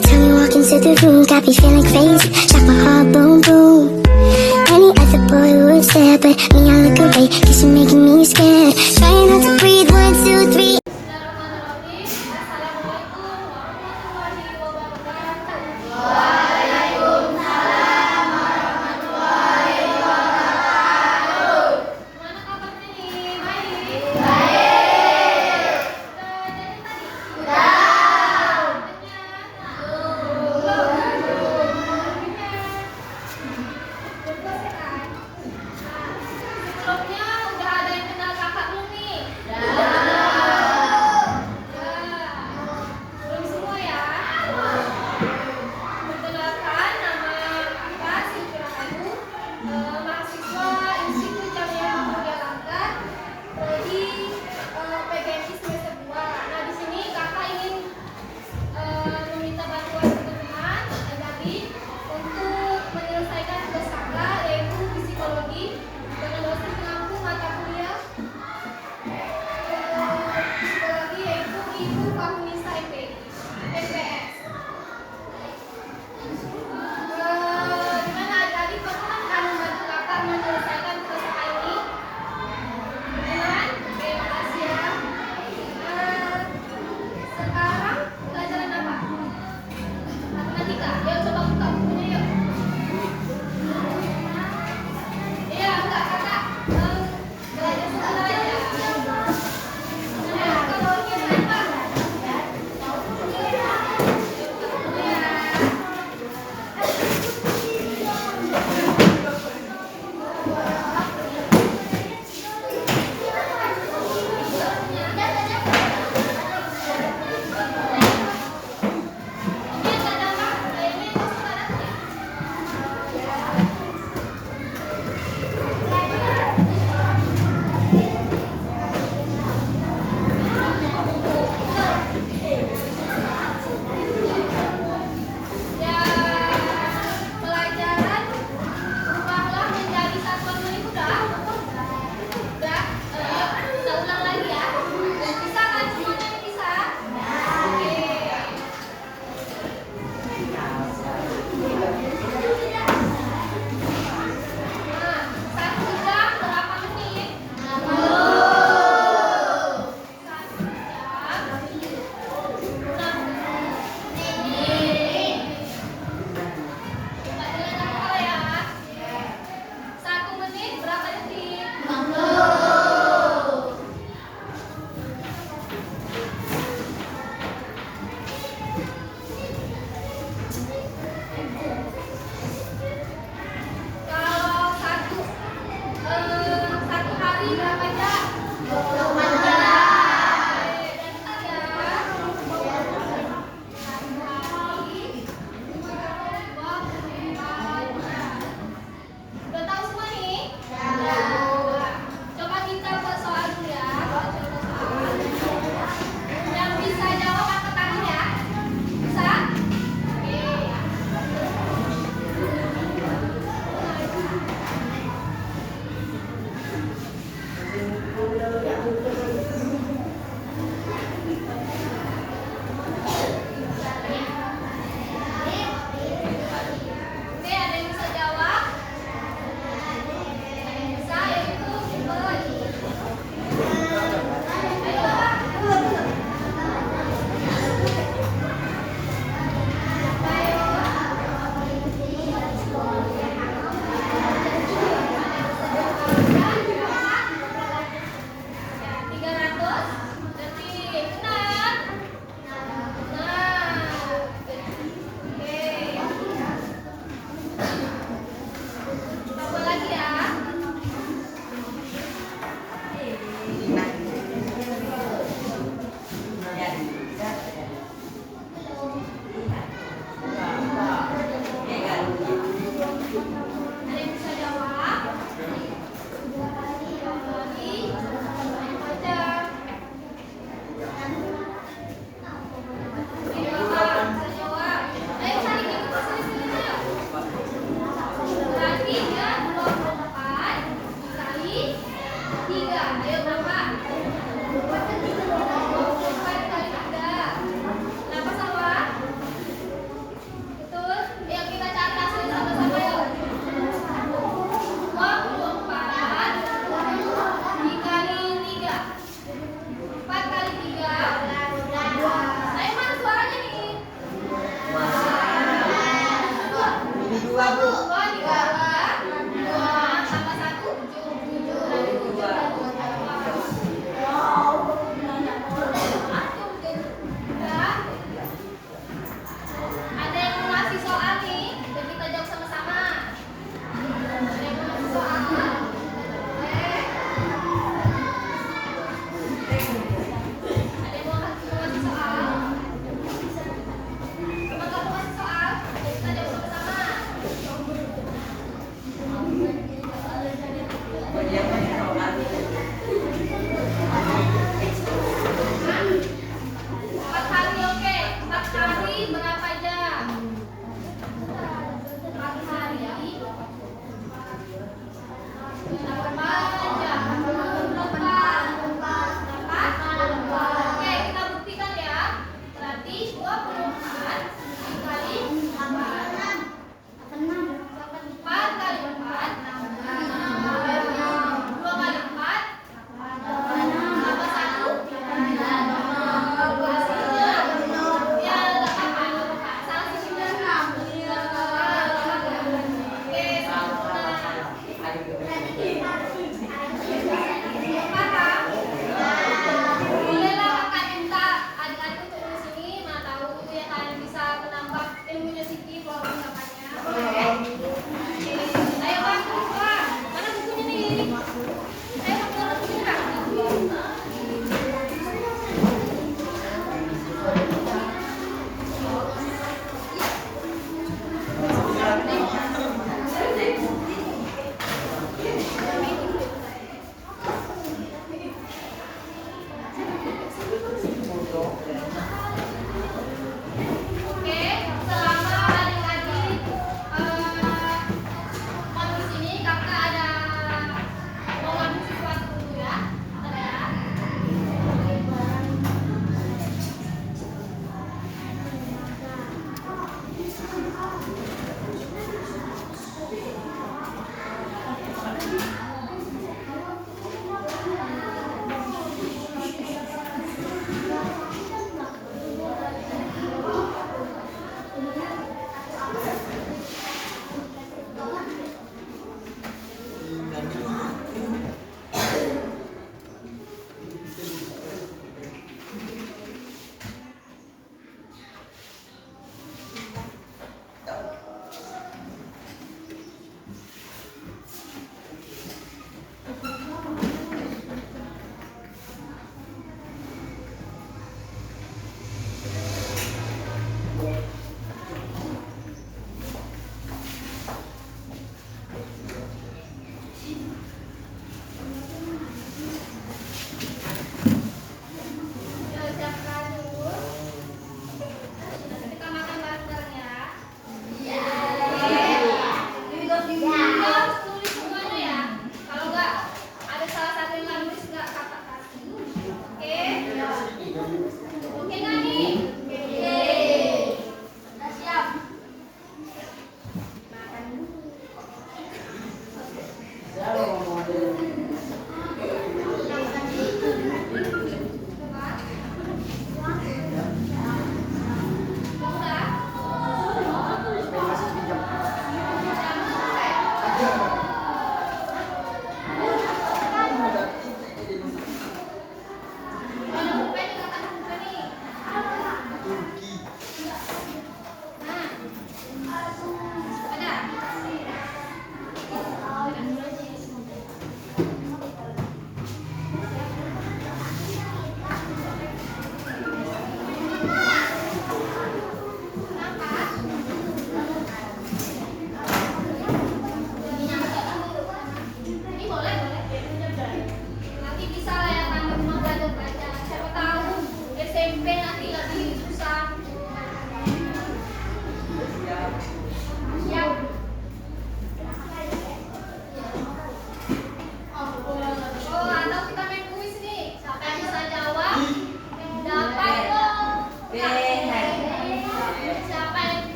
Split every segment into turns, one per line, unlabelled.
time you walk into the room, got me feeling crazy, shock my heart, boom, boom. Any other boy would stare, but me, I look away, cause you're making me scared. Trying not to breathe, 1, 2, 3.
Sebelumnya udah ada yang kenal kakak belum nih? Udah.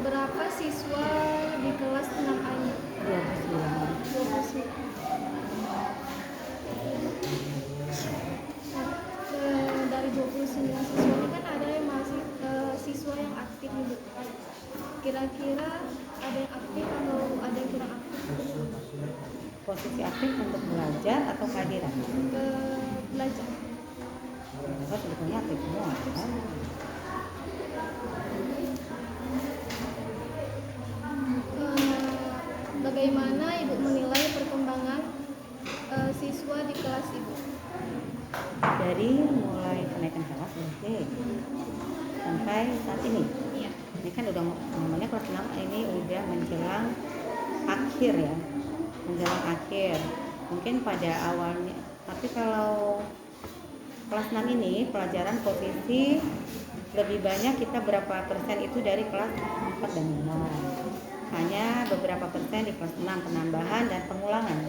Berapa siswa di kelas 6A ini? 29. Dari 29 siswa ini kan ada yang masih siswa yang aktif nih, Bu. Kira-kira ada yang aktif atau ada yang kurang aktif?
Posisi aktif untuk belajar atau kehadiran?
Belajar.
Oh, sebetulnya aktif semua kan?
Bagaimana Ibu menilai perkembangan siswa di kelas Ibu?
Dari mulai kenaikan kelas SD sampai saat ini.
Iya.
Ini kan udah namanya kelas 6 ini udah menjelang akhir ya. Menjelang akhir. Mungkin pada awalnya, tapi kalau kelas 6 ini pelajaran posisi lebih banyak kita berapa persen itu dari kelas 4 dan 5. Hanya beberapa persen di kelas 6 penambahan dan pengulangan.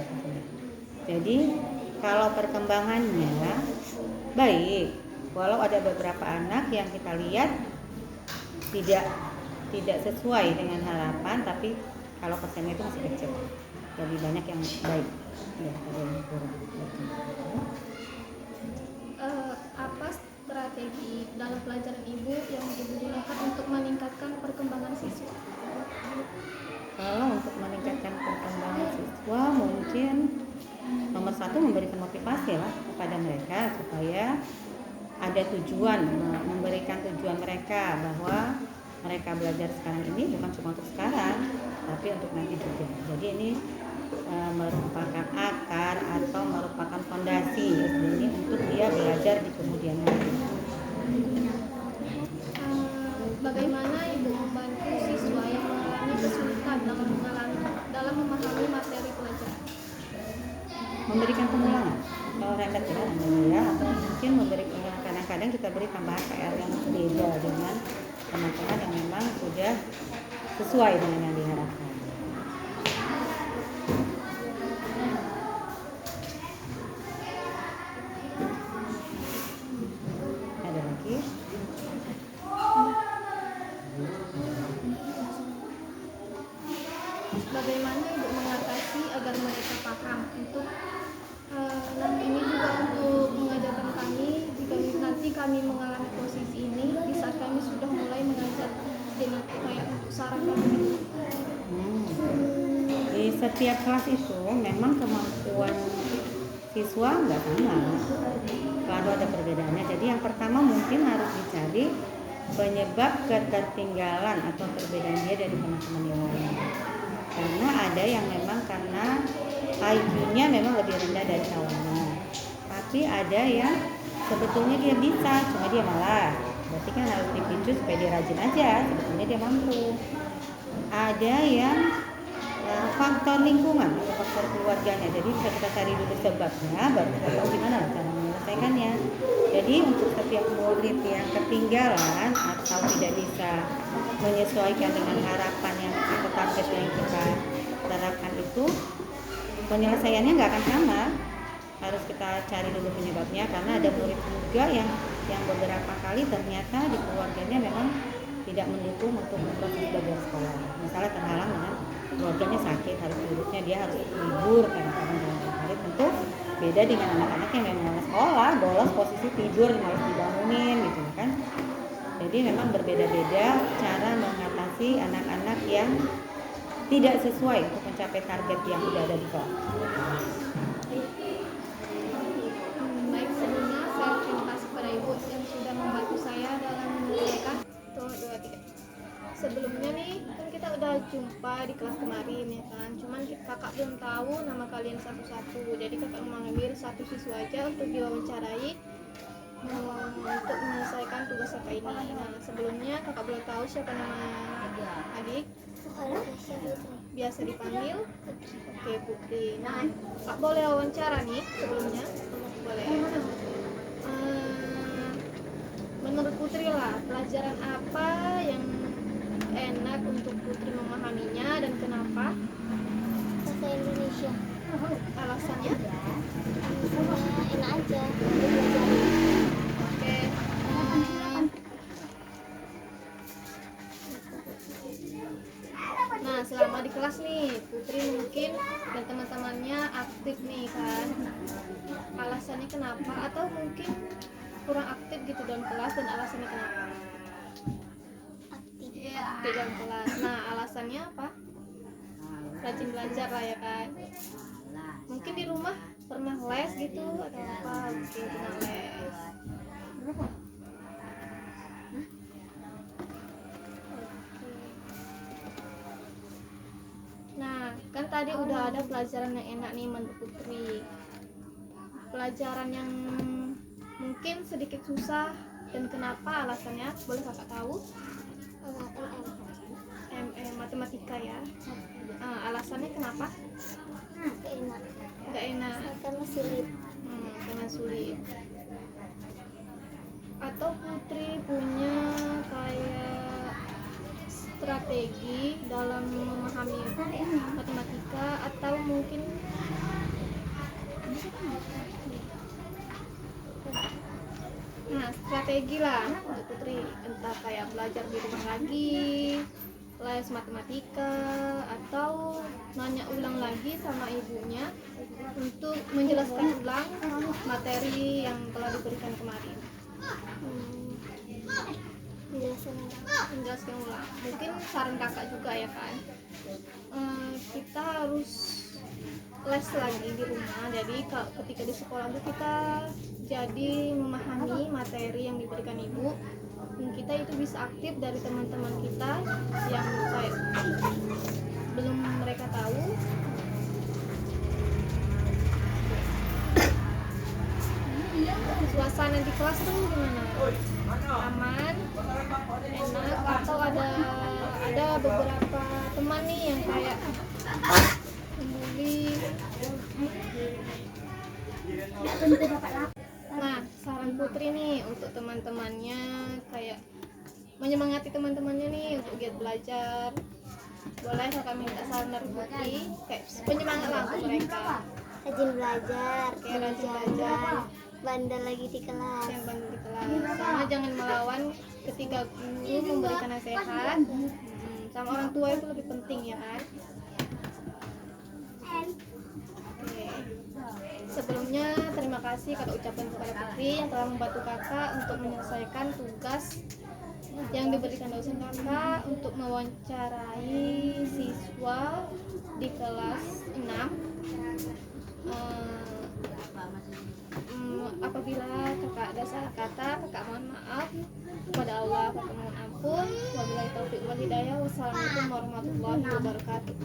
Jadi kalau perkembangannya baik, walau ada beberapa anak yang kita lihat tidak sesuai dengan harapan, tapi kalau persennya itu masih kecil, lebih banyak yang baik ya, ada yang kurang.
Apa strategi dalam pelajaran Ibu yang Ibu gunakan untuk meningkatkan perkembangan siswa?
Kalau untuk meningkatkan perkembangan siswa, mungkin nomor satu memberikan motivasi lah kepada mereka supaya ada tujuan, memberikan tujuan mereka bahwa mereka belajar sekarang ini bukan cuma untuk sekarang, tapi untuk nanti juga. Jadi ini merupakan akar atau merupakan fondasi ini untuk dia belajar di kemudian hari.
Bagaimana Ibu membantu siswa yang mengalami kesulitan dalam memahami materi pelajaran?
Memberikan pengulangan kalau rendah ya, atau mungkin memberikan, kadang-kadang kita beri tambahan PR yang beda dengan teman-teman yang memang sudah sesuai dengan yang diharapkan. setiap kelas itu memang kemampuan siswa nggak sama, selalu ada perbedaannya. Jadi yang pertama mungkin harus dicari penyebab ketertinggalan atau perbedaan dia dari teman-teman yang lain. Karena ada yang memang karena IQ-nya memang lebih rendah dari kawannya, tapi ada yang sebetulnya dia bisa, cuma dia malas. Berarti kan harus dipicu supaya dia rajin aja, sebetulnya dia mampu. Ada yang faktor lingkungan atau faktor keluarganya, jadi bisa kita cari dulu sebabnya, baru kita tahu gimana cara menyelesaikannya. Jadi untuk setiap murid yang ketinggalan atau tidak bisa menyesuaikan dengan harapan yang atau target yang kita terapkan itu, penyelesaiannya nggak akan sama. Harus kita cari dulu penyebabnya, karena ada murid juga yang beberapa kali ternyata di keluarganya memang tidak mendukung untuk proses belajar sekolah. Misalnya terhalang dengan keluarganya sakit, harus hidupnya dia harus libur kadang-kadang dalam hari. Tentu beda dengan anak-anak yang memang mau sekolah, bolos posisi tidur, malas dibangunin gitu kan. Jadi memang berbeda-beda cara mengatasi anak-anak yang tidak sesuai untuk mencapai target yang sudah ada di kelas.
Baik, sebelumnya saya terima kasih kepada Ibu yang sudah membantu saya dalam menyelesaikan 2, 3. Sebelumnya nih kan kita udah jumpa di kelas kemarin ya kan, cuman kakak belum tahu nama kalian satu-satu, jadi kakak mengambil satu siswa aja untuk diwawancarai untuk menyelesaikan tugas kakak ini. Nah, sebelumnya kakak belum tahu siapa nama adik, biasa dipanggil oke Putri. Nah, kak boleh wawancara nih sebelumnya, boleh. Menurut Putri lah, pelajaran apa yang enak untuk Putri memahaminya dan kenapa?
Bahasa Indonesia.
Alasannya?
Alasannya enak aja.
Oke. Nah, selama di kelas nih, Putri mungkin dan teman-temannya aktif nih kan. Alasannya kenapa? Atau mungkin kurang aktif gitu dalam kelas, dan alasannya kenapa? Aktif dalam kelas. Nah, alasannya apa? Rajin belajar lah ya kan. Mungkin di rumah pernah les gitu atau apa? Mungkin pernah les. Nah, kan tadi udah ada pelajaran yang enak nih menurut Putri. Pelajaran yang mungkin sedikit susah dan kenapa alasannya? Boleh kakak tahu? Matematika ya. Alasannya kenapa? Gak enak.
Karena sulit.
Karena sulit. Atau Putri punya kayak strategi dalam memahami matematika, atau mungkin strategi lah untuk Putri, entah kayak belajar di rumah lagi, les matematika, atau nanya ulang lagi sama ibunya untuk menjelaskan ulang materi yang telah diberikan kemarin. Menjelaskan ulang. Mungkin saran kakak juga ya kan, kita harus les lagi di rumah. Jadi ketika di sekolah itu kita jadi memahami materi yang diberikan ibu, dan kita itu bisa aktif dari teman-teman kita yang kayak belum mereka tahu. Suasana di kelas tuh gimana? Aman, enak, atau ada beberapa teman nih yang kayak membuli? Nah, saran Putri nih untuk teman-temannya, kayak menyemangati teman-temannya nih untuk giat belajar. Boleh kakak minta saran dari Putri, kayak penyemangat lah untuk mereka.
Rajin belajar,
Kayak rajin belajar,
bandel lagi di kelas.
yang bantu di kelas, sama jangan melawan ketika guru memberikan nasihat. Sama orang tua itu lebih penting ya kan. Oke. Sebelumnya terima kasih kakak ucapkan kepada Putri yang telah membantu kakak untuk menyelesaikan tugas yang diberikan dosen kakak untuk mewawancarai siswa di kelas 6. Apabila kakak ada salah kata, kakak mohon maaf kepada Allah, kakak mohon ampun. Wabillahi taufiq wal hidayah. Wassalamualaikum warahmatullahi wabarakatuh.